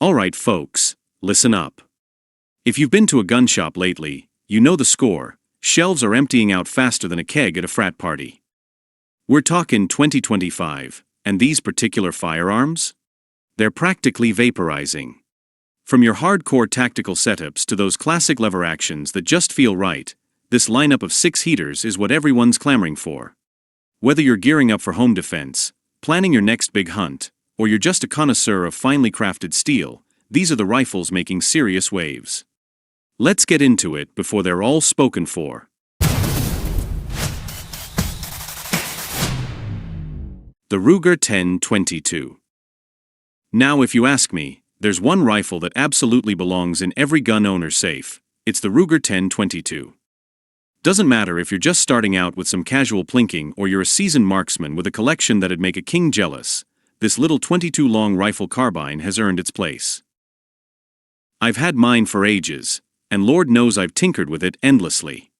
Alright folks, listen up. If you've been to a gun shop lately, you know the score. Shelves are emptying out faster than a keg at a frat party. We're talking 2025, and these particular firearms? They're practically vaporizing. From your hardcore tactical setups to those classic lever actions that just feel right, this lineup of 6 heaters is what everyone's clamoring for. Whether you're gearing up for home defense, planning your next big hunt, or you're just a connoisseur of finely crafted steel, these are the rifles making serious waves. Let's get into it before they're all spoken for. The Ruger 10-22. Now if you ask me, there's one rifle that absolutely belongs in every gun owner's safe. It's the Ruger 10-22. Doesn't matter if you're just starting out with some casual plinking or you're a seasoned marksman with a collection that'd make a king jealous, this little 22 long rifle carbine has earned its place. I've had mine for ages, and Lord knows I've tinkered with it endlessly.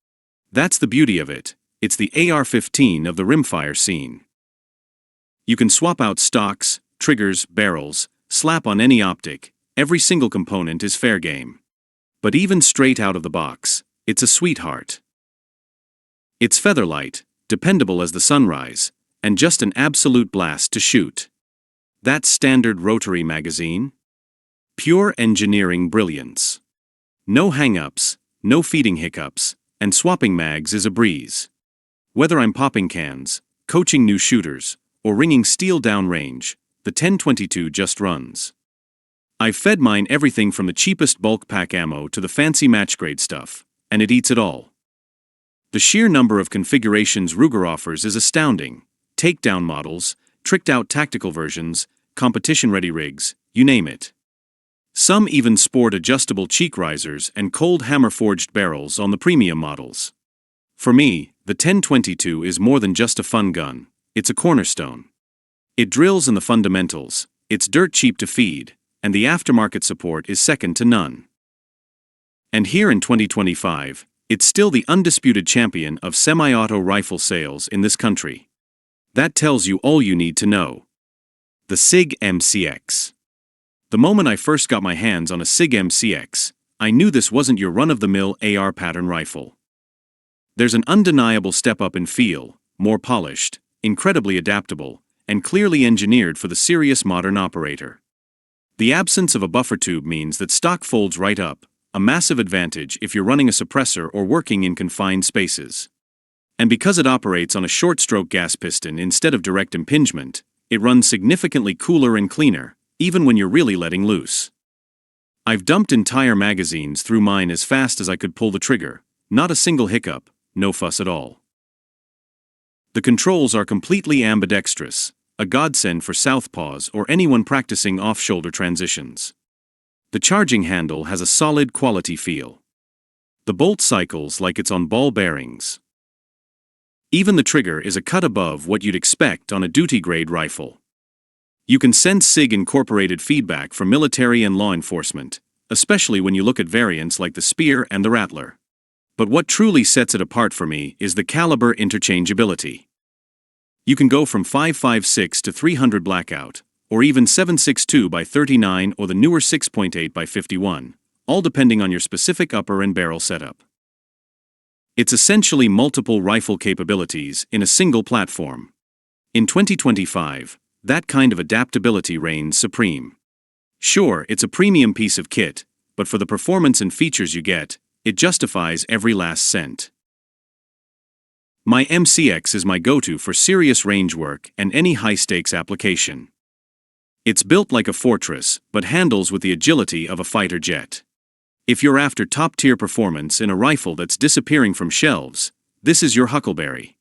That's the beauty of it. It's the AR-15 of the rimfire scene. You can swap out stocks, triggers, barrels, slap on any optic, every single component is fair game. But even straight out of the box, it's a sweetheart. It's featherlight, dependable as the sunrise, and just an absolute blast to shoot. That standard rotary magazine? Pure engineering brilliance. No hang-ups, no feeding hiccups, and swapping mags is a breeze. Whether I'm popping cans, coaching new shooters, or ringing steel downrange, the 10-22 just runs. I've fed mine everything from the cheapest bulk pack ammo to the fancy match-grade stuff, and it eats it all. The sheer number of configurations Ruger offers is astounding. Takedown models, tricked-out tactical versions, competition-ready rigs, you name it. Some even sport adjustable cheek risers and cold hammer-forged barrels on the premium models. For me, the 10-22 is more than just a fun gun, it's a cornerstone. It drills in the fundamentals, it's dirt cheap to feed, and the aftermarket support is second to none. And here in 2025, it's still the undisputed champion of semi-auto rifle sales in this country. That tells you all you need to know. The SIG MCX. The moment I first got my hands on a SIG MCX, I knew this wasn't your run-of-the-mill AR pattern rifle. There's an undeniable step up in feel, more polished, incredibly adaptable, and clearly engineered for the serious modern operator. The absence of a buffer tube means that stock folds right up, a massive advantage if you're running a suppressor or working in confined spaces. And because it operates on a short-stroke gas piston instead of direct impingement, it runs significantly cooler and cleaner, even when you're really letting loose. I've dumped entire magazines through mine as fast as I could pull the trigger, not a single hiccup, no fuss at all. The controls are completely ambidextrous, a godsend for southpaws or anyone practicing off-shoulder transitions. The charging handle has a solid quality feel. The bolt cycles like it's on ball bearings. Even the trigger is a cut above what you'd expect on a duty-grade rifle. You can sense SIG incorporated feedback from military and law enforcement, especially when you look at variants like the Spear and the Rattler. But what truly sets it apart for me is the caliber interchangeability. You can go from 5.56 to 300 blackout, or even 7.62 by 39 or the newer 6.8 by 51, all depending on your specific upper and barrel setup. It's essentially multiple rifle capabilities in a single platform. In 2025, that kind of adaptability reigns supreme. Sure, it's a premium piece of kit, but for the performance and features you get, it justifies every last cent. My MCX is my go-to for serious range work and any high-stakes application. It's built like a fortress, but handles with the agility of a fighter jet. If you're after top-tier performance in a rifle that's disappearing from shelves, this is your huckleberry.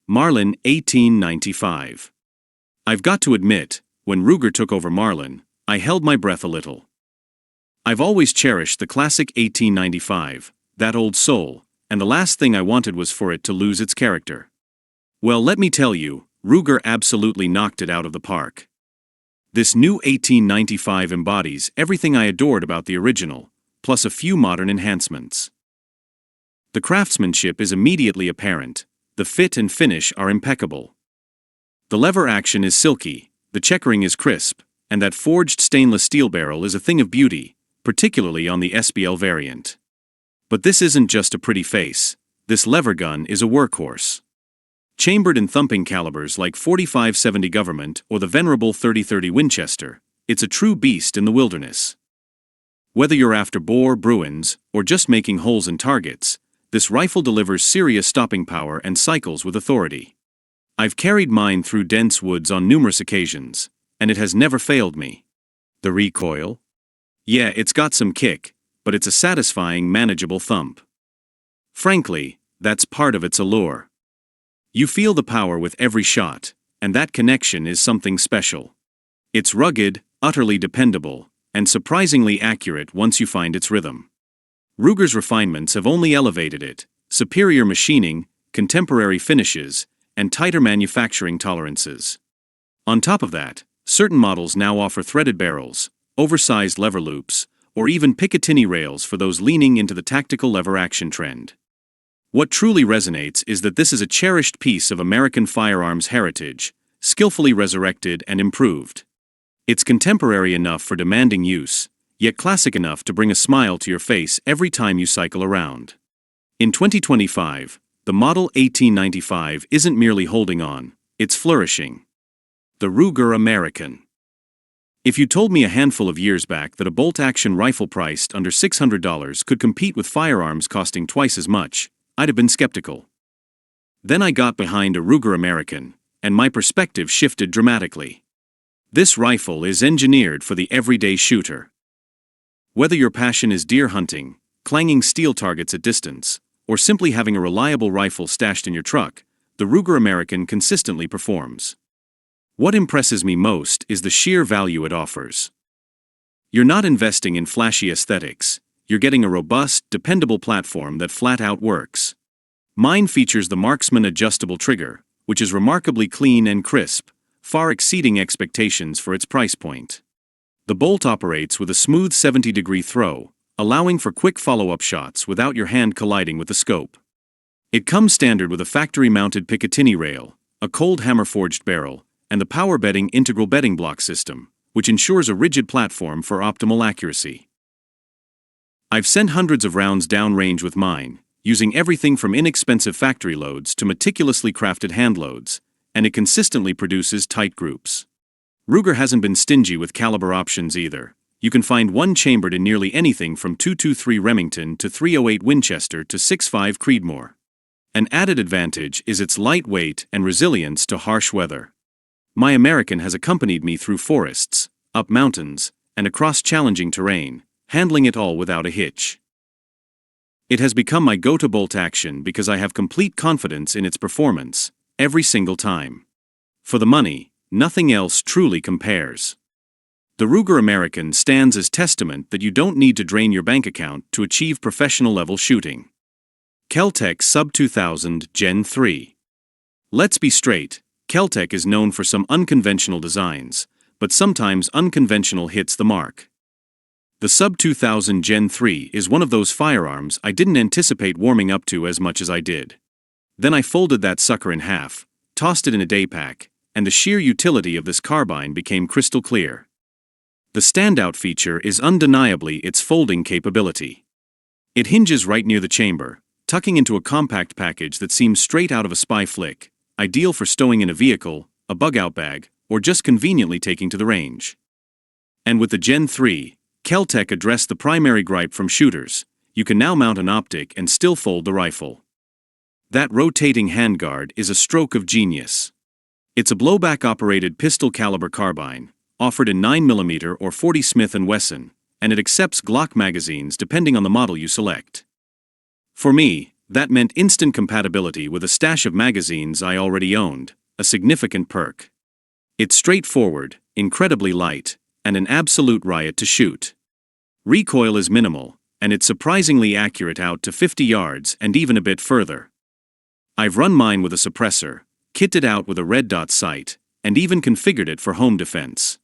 Marlin 1895. I've got to admit, when Ruger took over Marlin, I held my breath a little. I've always cherished the classic 1895, that old soul, and the last thing I wanted was for it to lose its character. Well, let me tell you, Ruger absolutely knocked it out of the park. This new 1895 embodies everything I adored about the original, plus a few modern enhancements. The craftsmanship is immediately apparent, the fit and finish are impeccable. The lever action is silky, the checkering is crisp, and that forged stainless steel barrel is a thing of beauty, particularly on the SBL variant. But this isn't just a pretty face. This lever gun is a workhorse. Chambered in thumping calibers like 45-70 Government or the venerable 30-30 Winchester, it's a true beast in the wilderness. Whether you're after boar, bruins, or just making holes in targets, this rifle delivers serious stopping power and cycles with authority. I've carried mine through dense woods on numerous occasions, and it has never failed me. The recoil? Yeah, it's got some kick, but it's a satisfying, manageable thump. Frankly, that's part of its allure. You feel the power with every shot, and that connection is something special. It's rugged, utterly dependable, and surprisingly accurate once you find its rhythm. Ruger's refinements have only elevated it: superior machining, contemporary finishes, and tighter manufacturing tolerances. On top of that, certain models now offer threaded barrels, oversized lever loops, or even Picatinny rails for those leaning into the tactical lever action trend. What truly resonates is that this is a cherished piece of American firearms heritage, skillfully resurrected and improved. It's contemporary enough for demanding use, yet classic enough to bring a smile to your face every time you cycle around. In 2025, the Model 1895 isn't merely holding on, it's flourishing. The Ruger American. If you told me a handful of years back that a bolt-action rifle priced under $600 could compete with firearms costing twice as much, I'd have been skeptical. Then I got behind a Ruger American, and my perspective shifted dramatically. This rifle is engineered for the everyday shooter. Whether your passion is deer hunting, clanging steel targets at distance, or simply having a reliable rifle stashed in your truck, the Ruger American consistently performs. What impresses me most is the sheer value it offers. You're not investing in flashy aesthetics. You're getting a robust, dependable platform that flat out works. Mine features the Marksman adjustable trigger, which is remarkably clean and crisp, far exceeding expectations for its price point. The bolt operates with a smooth 70-degree throw, allowing for quick follow-up shots without your hand colliding with the scope. It comes standard with a factory-mounted Picatinny rail, a cold hammer-forged barrel, and the power bedding integral bedding block system, which ensures a rigid platform for optimal accuracy. I've sent hundreds of rounds downrange with mine, using everything from inexpensive factory loads to meticulously crafted hand loads, and it consistently produces tight groups. Ruger hasn't been stingy with caliber options either. You can find one chambered in nearly anything from .223 Remington to .308 Winchester to .65 Creedmoor. An added advantage is its lightweight and resilience to harsh weather. My American has accompanied me through forests, up mountains, and across challenging terrain, handling it all without a hitch. It has become my go-to bolt action because I have complete confidence in its performance, every single time. For the money, nothing else truly compares. The Ruger American stands as testament that you don't need to drain your bank account to achieve professional-level shooting. Kel-Tec Sub 2000 Gen 3. Let's be straight, Kel-Tec is known for some unconventional designs, but sometimes unconventional hits the mark. The Sub 2000 Gen 3 is one of those firearms I didn't anticipate warming up to as much as I did. Then I folded that sucker in half, tossed it in a day pack, and the sheer utility of this carbine became crystal clear. The standout feature is undeniably its folding capability. It hinges right near the chamber, tucking into a compact package that seems straight out of a spy flick, ideal for stowing in a vehicle, a bug-out bag, or just conveniently taking to the range. And with the Gen 3, Kel-Tec addressed the primary gripe from shooters: you can now mount an optic and still fold the rifle. That rotating handguard is a stroke of genius. It's a blowback-operated pistol-caliber carbine, offered in 9mm or 40 Smith & Wesson, and it accepts Glock magazines depending on the model you select. For me, that meant instant compatibility with a stash of magazines I already owned, a significant perk. It's straightforward, incredibly light, and an absolute riot to shoot. Recoil is minimal, and it's surprisingly accurate out to 50 yards and even a bit further. I've run mine with a suppressor, kitted out with a red dot sight, and even configured it for home defense.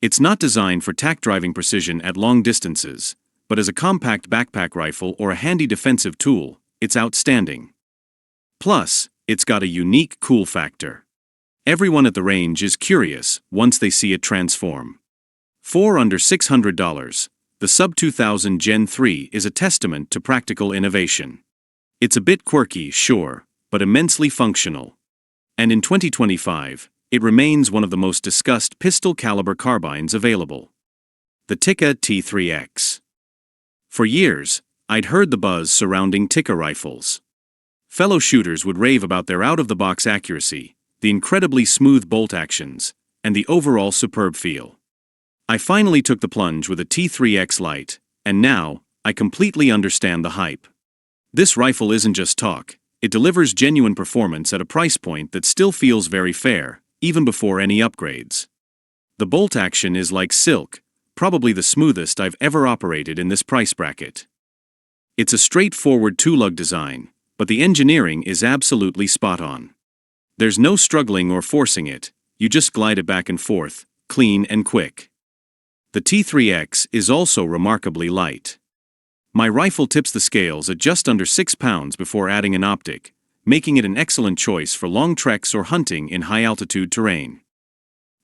It's not designed for tack driving precision at long distances, but as a compact backpack rifle or a handy defensive tool, it's outstanding. Plus, it's got a unique cool factor. Everyone at the range is curious once they see it transform. 4 under $600, the Sub-2000 Gen 3 is a testament to practical innovation. It's a bit quirky, sure, but immensely functional. And in 2025, it remains one of the most discussed pistol-caliber carbines available. The Tikka T3X. For years, I'd heard the buzz surrounding Tikka rifles. Fellow shooters would rave about their out-of-the-box accuracy, the incredibly smooth bolt actions, and the overall superb feel. I finally took the plunge with a T3X Lite, and now, I completely understand the hype. This rifle isn't just talk, it delivers genuine performance at a price point that still feels very fair, even before any upgrades. The bolt action is like silk, probably the smoothest I've ever operated in this price bracket. It's a straightforward two-lug design, but the engineering is absolutely spot on. There's no struggling or forcing it, you just glide it back and forth, clean and quick. The T3X is also remarkably light. My rifle tips the scales at just under 6 pounds before adding an optic, making it an excellent choice for long treks or hunting in high-altitude terrain.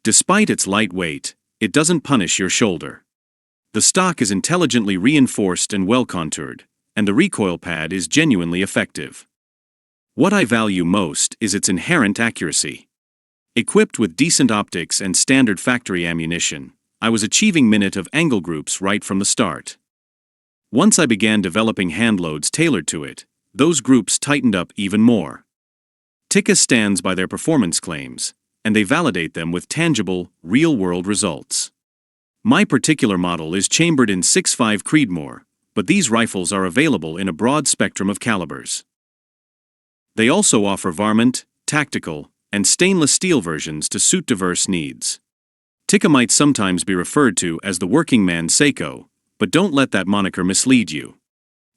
Despite its light weight, it doesn't punish your shoulder. The stock is intelligently reinforced and well-contoured, and the recoil pad is genuinely effective. What I value most is its inherent accuracy. Equipped with decent optics and standard factory ammunition, I was achieving minute of angle groups right from the start. Once I began developing handloads tailored to it, those groups tightened up even more. Tikka stands by their performance claims, and they validate them with tangible, real-world results. My particular model is chambered in 6.5 Creedmoor, but these rifles are available in a broad spectrum of calibers. They also offer varmint, tactical, and stainless steel versions to suit diverse needs. Tikka might sometimes be referred to as the working man's Seiko, but don't let that moniker mislead you.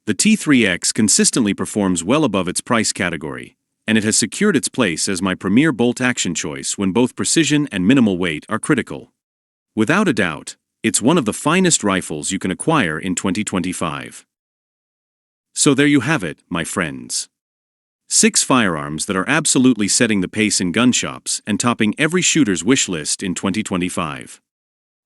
The T3X consistently performs well above its price category, and it has secured its place as my premier bolt-action choice when both precision and minimal weight are critical. Without a doubt, it's one of the finest rifles you can acquire in 2025. So there you have it, my friends. 6 firearms that are absolutely setting the pace in gun shops and topping every shooter's wish list in 2025.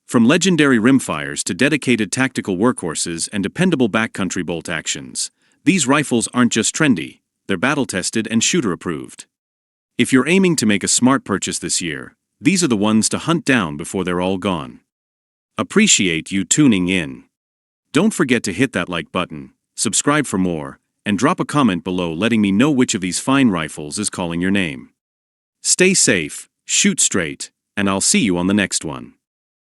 From legendary rimfires to dedicated tactical workhorses and dependable backcountry bolt actions, these rifles aren't just trendy, they're battle-tested and shooter-approved. If you're aiming to make a smart purchase this year, these are the ones to hunt down before they're all gone. Appreciate you tuning in. Don't forget to hit that like button, subscribe for more, and drop a comment below letting me know which of these fine rifles is calling your name. Stay safe, shoot straight, and I'll see you on the next one.